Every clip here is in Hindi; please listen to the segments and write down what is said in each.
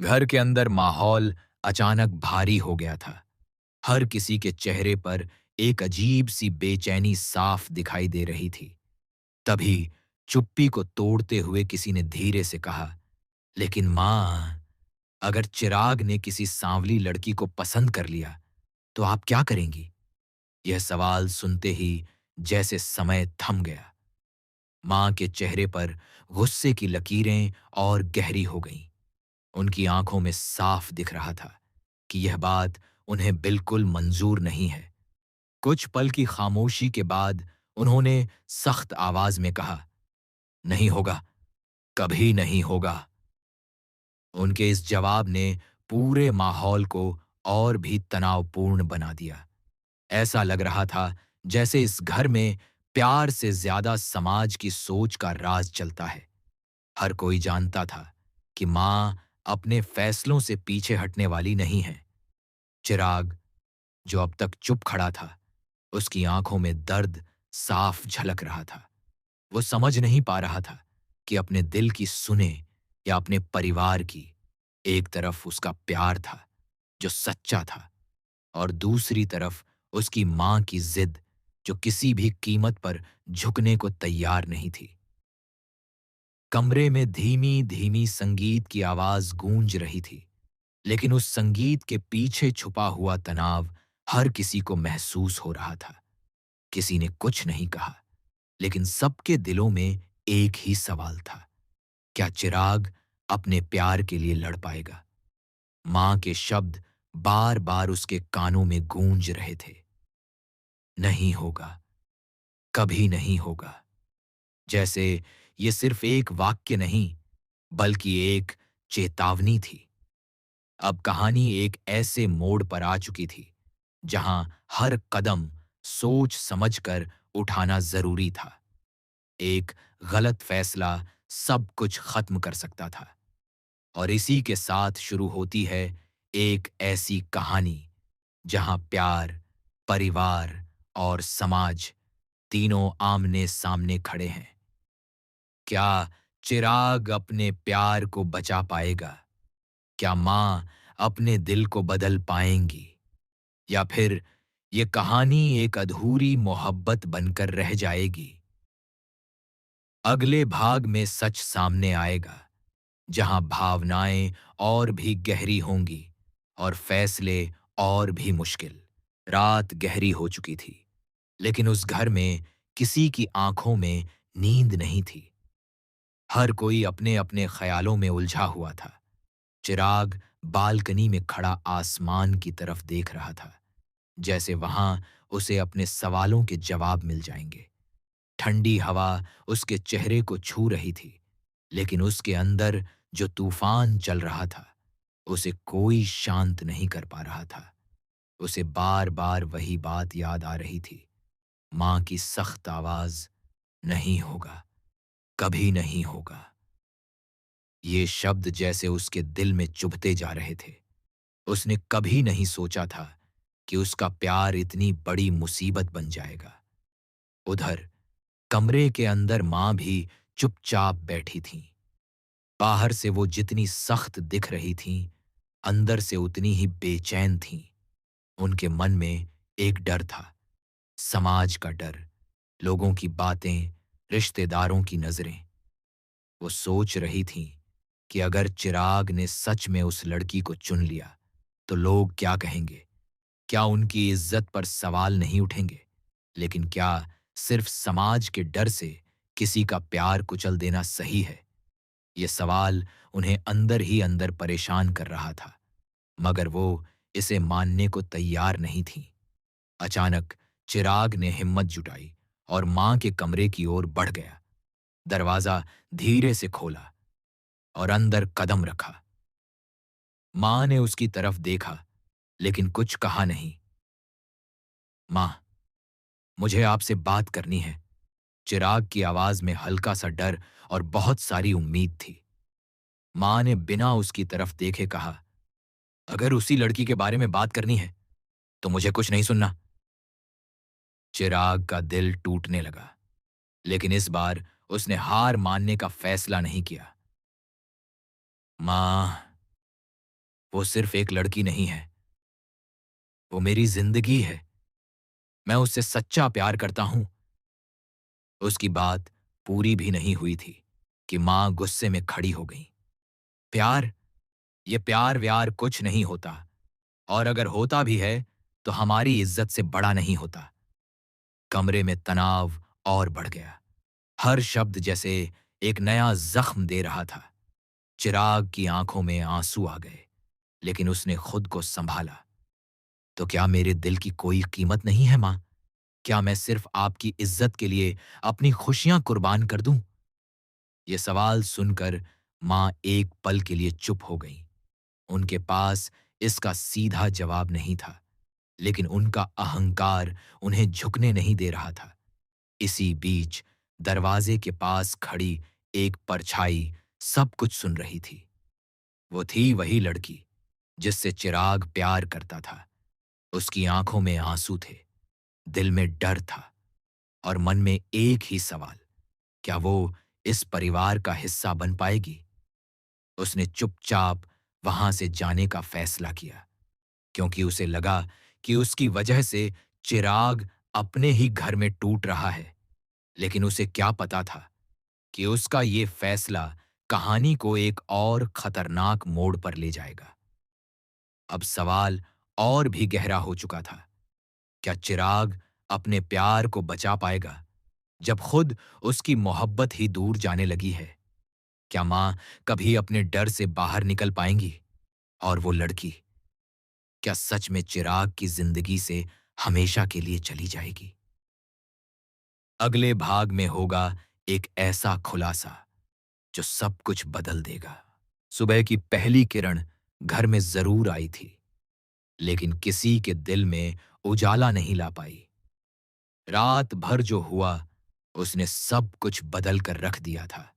घर के अंदर माहौल अचानक भारी हो गया था। हर किसी के चेहरे पर एक अजीब सी बेचैनी साफ दिखाई दे रही थी। तभी चुप्पी को तोड़ते हुए किसी ने धीरे से कहा, लेकिन मां, अगर चिराग ने किसी सांवली लड़की को पसंद कर लिया तो आप क्या करेंगी? यह सवाल सुनते ही जैसे समय थम गया। मां के चेहरे पर गुस्से की लकीरें और गहरी हो गईं। उनकी आंखों में साफ दिख रहा था कि यह बात उन्हें बिल्कुल मंजूर नहीं है। कुछ पल की खामोशी के बाद उन्होंने सख्त आवाज में कहा, नहीं होगा, कभी नहीं होगा। उनके इस जवाब ने पूरे माहौल को और भी तनावपूर्ण बना दिया। ऐसा लग रहा था जैसे इस घर में प्यार से ज्यादा समाज की सोच का राज चलता है। हर कोई जानता था कि मां अपने फैसलों से पीछे हटने वाली नहीं है। चिराग, जो अब तक चुप खड़ा था, उसकी आंखों में दर्द साफ झलक रहा था। वो समझ नहीं पा रहा था कि अपने दिल की सुने या अपने परिवार की। एक तरफ उसका प्यार था जो सच्चा था, और दूसरी तरफ उसकी मां की जिद जो किसी भी कीमत पर झुकने को तैयार नहीं थी। कमरे में धीमी धीमी संगीत की आवाज गूंज रही थी, लेकिन उस संगीत के पीछे छुपा हुआ तनाव हर किसी को महसूस हो रहा था। किसी ने कुछ नहीं कहा, लेकिन सबके दिलों में एक ही सवाल था, क्या चिराग अपने प्यार के लिए लड़ पाएगा? मां के शब्द बार बार उसके कानों में गूंज रहे थे, नहीं होगा, कभी नहीं होगा। जैसे ये सिर्फ एक वाक्य नहीं, बल्कि एक चेतावनी थी। अब कहानी एक ऐसे मोड़ पर आ चुकी थी जहां हर कदम सोच समझकर उठाना जरूरी था। एक गलत फैसला सब कुछ खत्म कर सकता था। और इसी के साथ शुरू होती है एक ऐसी कहानी जहां प्यार, परिवार और समाज तीनों आमने सामने खड़े हैं। क्या चिराग अपने प्यार को बचा पाएगा? क्या मां अपने दिल को बदल पाएंगी? या फिर ये कहानी एक अधूरी मोहब्बत बनकर रह जाएगी? अगले भाग में सच सामने आएगा, जहां भावनाएं और भी गहरी होंगी और फैसले और भी मुश्किल। रात गहरी हो चुकी थी, लेकिन उस घर में किसी की आंखों में नींद नहीं थी। हर कोई अपने अपने ख्यालों में उलझा हुआ था। चिराग बालकनी में खड़ा आसमान की तरफ देख रहा था, जैसे वहां उसे अपने सवालों के जवाब मिल जाएंगे। ठंडी हवा उसके चेहरे को छू रही थी, लेकिन उसके अंदर जो तूफान चल रहा था, उसे कोई शांत नहीं कर पा रहा था। उसे बार बार वही बात याद आ रही थी, मां की सख्त आवाज, नहीं होगा, कभी नहीं होगा। ये शब्द जैसे उसके दिल में चुभते जा रहे थे। उसने कभी नहीं सोचा था कि उसका प्यार इतनी बड़ी मुसीबत बन जाएगा। उधर कमरे के अंदर मां भी चुपचाप बैठी थीं। बाहर से वो जितनी सख्त दिख रही थीं, अंदर से उतनी ही बेचैन थीं। उनके मन में एक डर था, समाज का डर, लोगों की बातें, रिश्तेदारों की नजरें। वो सोच रही थीं कि अगर चिराग ने सच में उस लड़की को चुन लिया तो लोग क्या कहेंगे? क्या उनकी इज्जत पर सवाल नहीं उठेंगे? लेकिन क्या सिर्फ समाज के डर से किसी का प्यार कुचल देना सही है? ये सवाल उन्हें अंदर ही अंदर परेशान कर रहा था, मगर वो इसे मानने को तैयार नहीं थीं। अचानक चिराग ने हिम्मत जुटाई और मां के कमरे की ओर बढ़ गया। दरवाजा धीरे से खोला और अंदर कदम रखा। मां ने उसकी तरफ देखा, लेकिन कुछ कहा नहीं। मां, मुझे आपसे बात करनी है। चिराग की आवाज में हल्का सा डर और बहुत सारी उम्मीद थी। मां ने बिना उसकी तरफ देखे कहा, अगर उसी लड़की के बारे में बात करनी है तो मुझे कुछ नहीं सुनना। चिराग का दिल टूटने लगा, लेकिन इस बार उसने हार मानने का फैसला नहीं किया। मां, वो सिर्फ एक लड़की नहीं है, वो मेरी जिंदगी है। मैं उससे सच्चा प्यार करता हूं। उसकी बात पूरी भी नहीं हुई थी कि मां गुस्से में खड़ी हो गई। प्यार, ये प्यार व्यार कुछ नहीं होता, और अगर होता भी है तो हमारी इज्जत से बड़ा नहीं होता। कमरे में तनाव और बढ़ गया। हर शब्द जैसे एक नया जख्म दे रहा था। चिराग की आंखों में आंसू आ गए, लेकिन उसने खुद को संभाला। तो क्या मेरे दिल की कोई कीमत नहीं है मां? क्या मैं सिर्फ आपकी इज्जत के लिए अपनी खुशियां कुर्बान कर दूं? ये सवाल सुनकर मां एक पल के लिए चुप हो गई। उनके पास इसका सीधा जवाब नहीं था, लेकिन उनका अहंकार उन्हें झुकने नहीं दे रहा था। इसी बीच दरवाजे के पास खड़ी एक परछाई सब कुछ सुन रही थी। वो थी वही लड़की जिससे चिराग प्यार करता था। उसकी आंखों में आंसू थे, दिल में डर था, और मन में एक ही सवाल, क्या वो इस परिवार का हिस्सा बन पाएगी? उसने चुपचाप वहां से जाने का फैसला किया, क्योंकि उसे लगा कि उसकी वजह से चिराग अपने ही घर में टूट रहा है। लेकिन उसे क्या पता था कि उसका ये फैसला कहानी को एक और खतरनाक मोड़ पर ले जाएगा। अब सवाल और भी गहरा हो चुका था। क्या चिराग अपने प्यार को बचा पाएगा जब खुद उसकी मोहब्बत ही दूर जाने लगी है? क्या मां कभी अपने डर से बाहर निकल पाएंगी? और वो लड़की, क्या सच में चिराग की जिंदगी से हमेशा के लिए चली जाएगी? अगले भाग में होगा एक ऐसा खुलासा जो सब कुछ बदल देगा। सुबह की पहली किरण घर में जरूर आई थी, लेकिन किसी के दिल में उजाला नहीं ला पाई। रात भर जो हुआ, उसने सब कुछ बदल कर रख दिया था।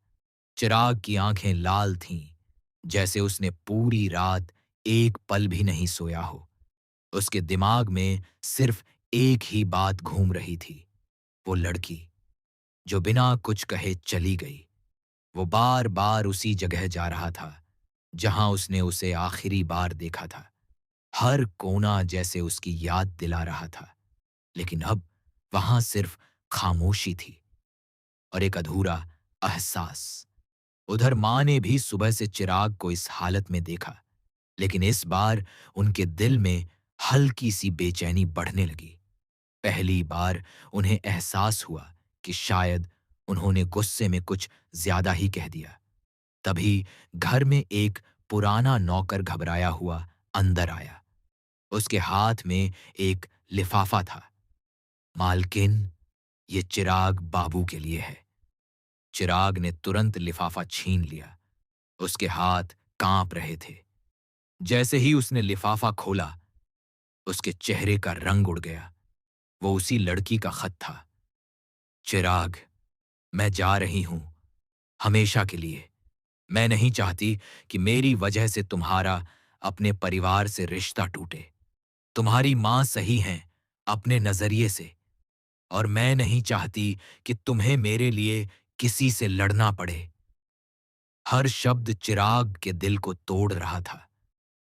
चिराग की आंखें लाल थीं, जैसे उसने पूरी रात एक पल भी नहीं सोया हो। उसके दिमाग में सिर्फ एक ही बात घूम रही थी, वो लड़की जो बिना कुछ कहे चली गई। वो बार बार उसी जगह जा रहा था जहां उसने उसे आखिरी बार देखा था। हर कोना जैसे उसकी याद दिला रहा था, लेकिन अब वहां सिर्फ खामोशी थी और एक अधूरा एहसास। उधर मां ने भी सुबह से चिराग को इस हालत में देखा, लेकिन इस बार उनके दिल में हल्की सी बेचैनी बढ़ने लगी। पहली बार उन्हें एहसास हुआ कि शायद उन्होंने गुस्से में कुछ ज्यादा ही कह दिया। तभी घर में एक पुराना नौकर घबराया हुआ अंदर आया। उसके हाथ में एक लिफाफा था। मालकिन, ये चिराग बाबू के लिए है। चिराग ने तुरंत लिफाफा छीन लिया। उसके हाथ कांप रहे थे। जैसे ही उसने लिफाफा खोला, उसके चेहरे का रंग उड़ गया। वो उसी लड़की का खत था। चिराग, मैं जा रही हूं, हमेशा के लिए। मैं नहीं चाहती कि मेरी वजह से तुम्हारा अपने परिवार से रिश्ता टूटे। तुम्हारी मां सही हैं अपने नजरिए से, और मैं नहीं चाहती कि तुम्हें मेरे लिए किसी से लड़ना पड़े। हर शब्द चिराग के दिल को तोड़ रहा था।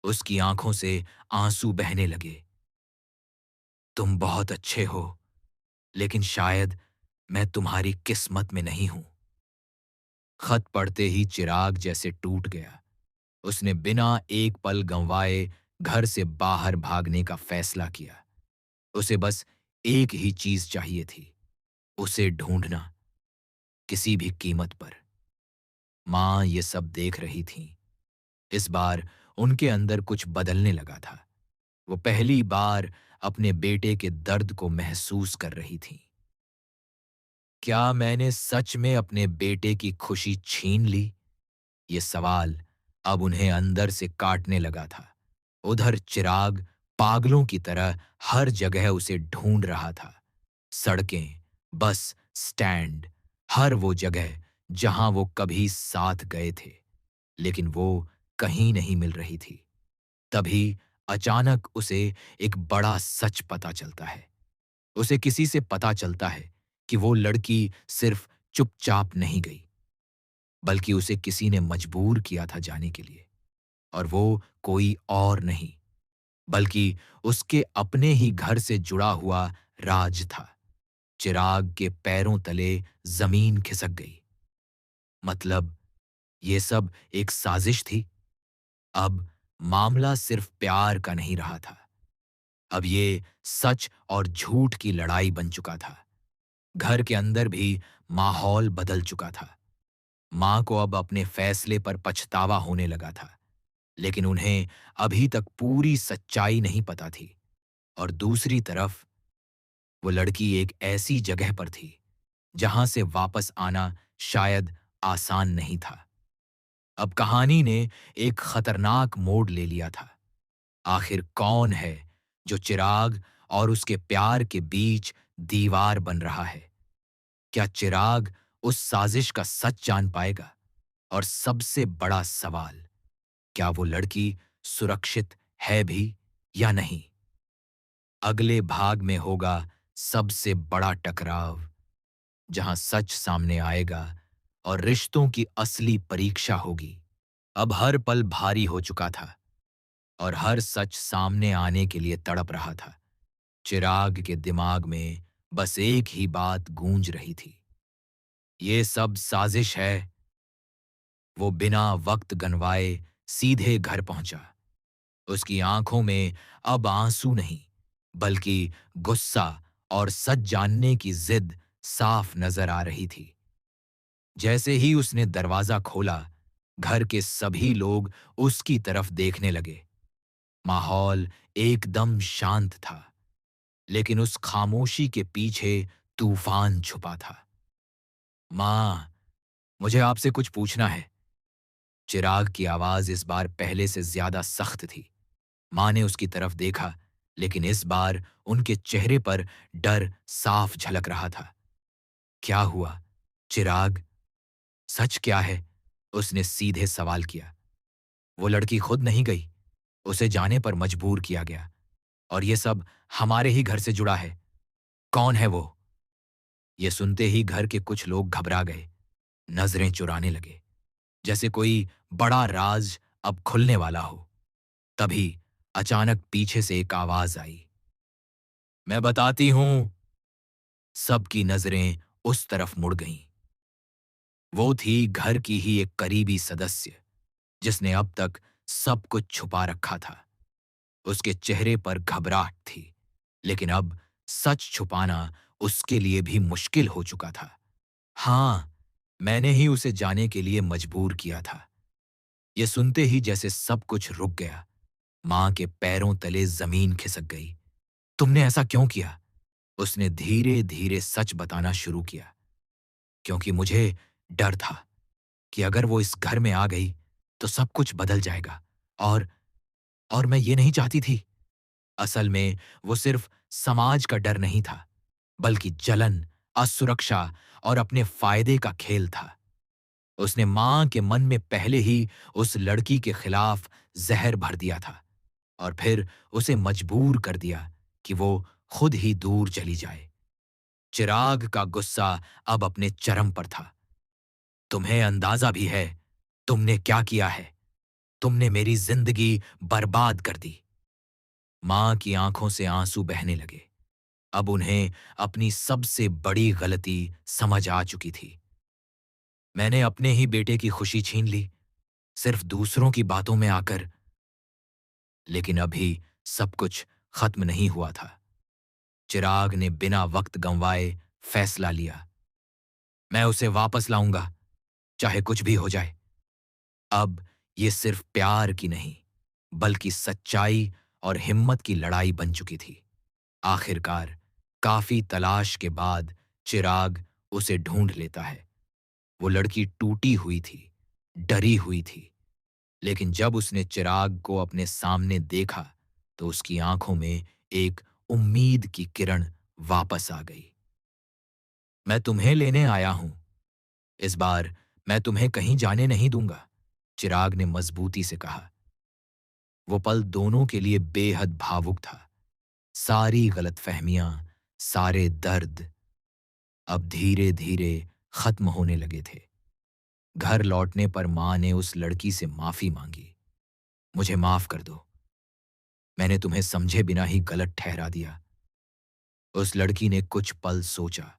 उसकी आंखों से आंसू बहने लगे। तुम बहुत अच्छे हो, लेकिन शायद मैं तुम्हारी किस्मत में नहीं हूं। खत पढ़ते ही चिराग जैसे टूट गया। उसने बिना एक पल गंवाए घर से बाहर भागने का फैसला किया। उसे बस एक ही चीज चाहिए थी, उसे ढूंढना, किसी भी कीमत पर। मां ये सब देख रही थी। इस बार उनके अंदर कुछ बदलने लगा था। वो पहली बार अपने बेटे के दर्द को महसूस कर रही थी। क्या मैंने सच में अपने बेटे की खुशी छीन ली? ये सवाल अब उन्हें अंदर से काटने लगा था। उधर चिराग पागलों की तरह हर जगह उसे ढूंढ रहा था। सड़कें, बस स्टैंड, हर वो जगह जहां वो कभी साथ गए थे, लेकिन वो कहीं नहीं मिल रही थी। तभी अचानक उसे एक बड़ा सच पता चलता है। उसे किसी से पता चलता है कि वो लड़की सिर्फ चुपचाप नहीं गई, बल्कि उसे किसी ने मजबूर किया था जाने के लिए। और वो कोई और नहीं, बल्कि उसके अपने ही घर से जुड़ा हुआ राज था। चिराग के पैरों तले जमीन खिसक गई। मतलब ये सब एक साजिश थी। अब मामला सिर्फ प्यार का नहीं रहा था। अब ये सच और झूठ की लड़ाई बन चुका था। घर के अंदर भी माहौल बदल चुका था। मां को अब अपने फैसले पर पछतावा होने लगा था, लेकिन उन्हें अभी तक पूरी सच्चाई नहीं पता थी। और दूसरी तरफ वो लड़की एक ऐसी जगह पर थी जहां से वापस आना शायद आसान नहीं था। अब कहानी ने एक खतरनाक मोड़ ले लिया था। आखिर कौन है जो चिराग और उसके प्यार के बीच दीवार बन रहा है? क्या चिराग उस साजिश का सच जान पाएगा? और सबसे बड़ा सवाल, क्या वो लड़की सुरक्षित है भी या नहीं? अगले भाग में होगा सबसे बड़ा टकराव, जहां सच सामने आएगा और रिश्तों की असली परीक्षा होगी। अब हर पल भारी हो चुका था और हर सच सामने आने के लिए तड़प रहा था। चिराग के दिमाग में बस एक ही बात गूंज रही थी, ये सब साजिश है। वो बिना वक्त गंवाए सीधे घर पहुंचा। उसकी आंखों में अब आंसू नहीं, बल्कि गुस्सा और सच जानने की जिद साफ नजर आ रही थी। जैसे ही उसने दरवाजा खोला, घर के सभी लोग उसकी तरफ देखने लगे। माहौल एकदम शांत था, लेकिन उस खामोशी के पीछे तूफान छुपा था। मां, मुझे आपसे कुछ पूछना है। चिराग की आवाज इस बार पहले से ज्यादा सख्त थी। मां ने उसकी तरफ देखा, लेकिन इस बार उनके चेहरे पर डर साफ झलक रहा था। क्या हुआ, चिराग? सच क्या है? उसने सीधे सवाल किया। वो लड़की खुद नहीं गई, उसे जाने पर मजबूर किया गया, और ये सब हमारे ही घर से जुड़ा है। कौन है वो? ये सुनते ही घर के कुछ लोग घबरा गए, नजरें चुराने लगे, जैसे कोई बड़ा राज अब खुलने वाला हो। तभी अचानक पीछे से एक आवाज आई, मैं बताती हूं। सबकी नजरें उस तरफ मुड़ गईं। वो थी घर की ही एक करीबी सदस्य, जिसने अब तक सब कुछ छुपा रखा था। उसके चेहरे पर घबराहट थी, लेकिन अब सच छुपाना उसके लिए भी मुश्किल हो चुका था। हां, मैंने ही उसे जाने के लिए मजबूर किया था। ये सुनते ही जैसे सब कुछ रुक गया। मां के पैरों तले जमीन खिसक गई। तुमने ऐसा क्यों किया? उसने धीरे धीरे सच बताना शुरू किया। क्योंकि मुझे डर था कि अगर वो इस घर में आ गई तो सब कुछ बदल जाएगा, और मैं ये नहीं चाहती थी। असल में वो सिर्फ समाज का डर नहीं था, बल्कि जलन, असुरक्षा और अपने फायदे का खेल था। उसने मां के मन में पहले ही उस लड़की के खिलाफ जहर भर दिया था, और फिर उसे मजबूर कर दिया कि वो खुद ही दूर चली जाए। चिराग का गुस्सा अब अपने चरम पर था। तुम्हें अंदाजा भी है तुमने क्या किया है? तुमने मेरी जिंदगी बर्बाद कर दी। मां की आंखों से आंसू बहने लगे। अब उन्हें अपनी सबसे बड़ी गलती समझ आ चुकी थी। मैंने अपने ही बेटे की खुशी छीन ली, सिर्फ दूसरों की बातों में आकर। लेकिन अभी सब कुछ खत्म नहीं हुआ था। चिराग ने बिना वक्त गंवाए फैसला लिया। मैं उसे वापस लाऊंगा, चाहे कुछ भी हो जाए। अब ये सिर्फ प्यार की नहीं, बल्कि सच्चाई और हिम्मत की लड़ाई बन चुकी थी। आखिरकार काफी तलाश के बाद चिराग उसे ढूंढ लेता है। वो लड़की टूटी हुई थी, डरी हुई थी, लेकिन जब उसने चिराग को अपने सामने देखा तो उसकी आंखों में एक उम्मीद की किरण वापस आ गई। मैं तुम्हें लेने आया हूं। इस बार मैं तुम्हें कहीं जाने नहीं दूंगा, चिराग ने मजबूती से कहा। वो पल दोनों के लिए बेहद भावुक था। सारी गलतफहमियां, सारे दर्द अब धीरे धीरे खत्म होने लगे थे। घर लौटने पर मां ने उस लड़की से माफी मांगी। मुझे माफ कर दो। मैंने तुम्हें समझे बिना ही गलत ठहरा दिया। उस लड़की ने कुछ पल सोचा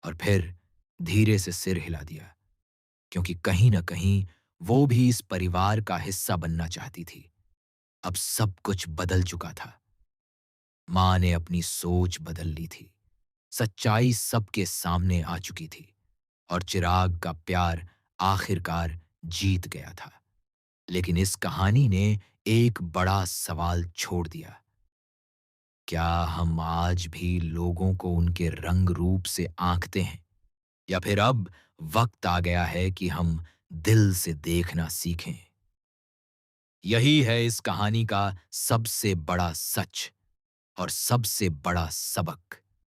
और फिर धीरे से सिर हिला दिया, क्योंकि कहीं न कहीं वो भी इस परिवार का हिस्सा बनना चाहती थी। अब सब कुछ बदल चुका था। माँ ने अपनी सोच बदल ली थी। सच्चाई सबके सामने आ चुकी थी और चिराग का प्यार आखिरकार जीत गया था। लेकिन इस कहानी ने एक बड़ा सवाल छोड़ दिया। क्या हम आज भी लोगों को उनके रंग रूप से आंकते हैं, या फिर अब वक्त आ गया है कि हम दिल से देखना सीखें? यही है इस कहानी का सबसे बड़ा सच और सबसे बड़ा सबक।